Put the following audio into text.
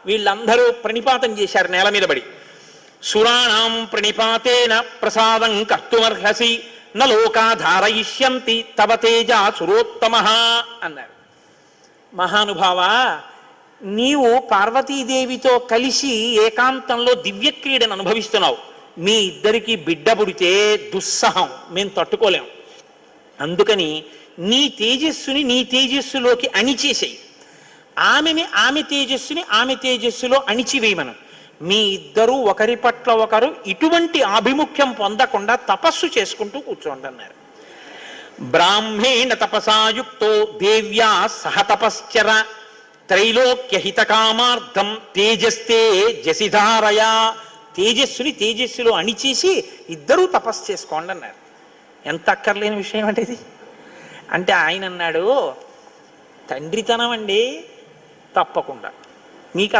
వీళ్ళందరూ ప్రణిపాతం చేశారు నేల మీద పడి. సురాణం ప్రణిపాతేన ప్రసాదం కర్తుమర్హసి నలోకా ధారయిష్యంతి తవ తేజ సురోత్తమ అన్నారు. మహానుభావ, నీవు పార్వతీదేవితో కలిసి ఏకాంతంలో దివ్యక్రీడను అనుభవిస్తున్నావు. మీ ఇద్దరికి బిడ్డ పుడితే దుస్సహం, మేము తట్టుకోలేం. అందుకని నీ తేజస్సుని నీ తేజస్సులోకి అణిచేసేయి, ఆమె తేజస్సుని ఆమె తేజస్సులో అణిచివేయమను. మీ ఇద్దరూ ఒకరి పట్ల ఒకరు ఇటువంటి ఆభిముఖ్యం పొందకుండా తపస్సు చేసుకుంటూ కూర్చోండి అన్నారు. బ్రాహ్మేణ తపసాయుక్తో దేవ్యా సహ తపశ్చర త్రైలోక్యహితకామార్థం తేజస్తే జసిధారయా. తేజస్సుని తేజస్సులో అణిచేసి ఇద్దరూ తపస్సు చేసుకోండి అన్నారు. ఎంత అక్కర్లేని విషయం అంటే ఇది. అంటే ఆయన అన్నాడు, తండ్రితనం అండి, తప్పకుండా మీకు అలా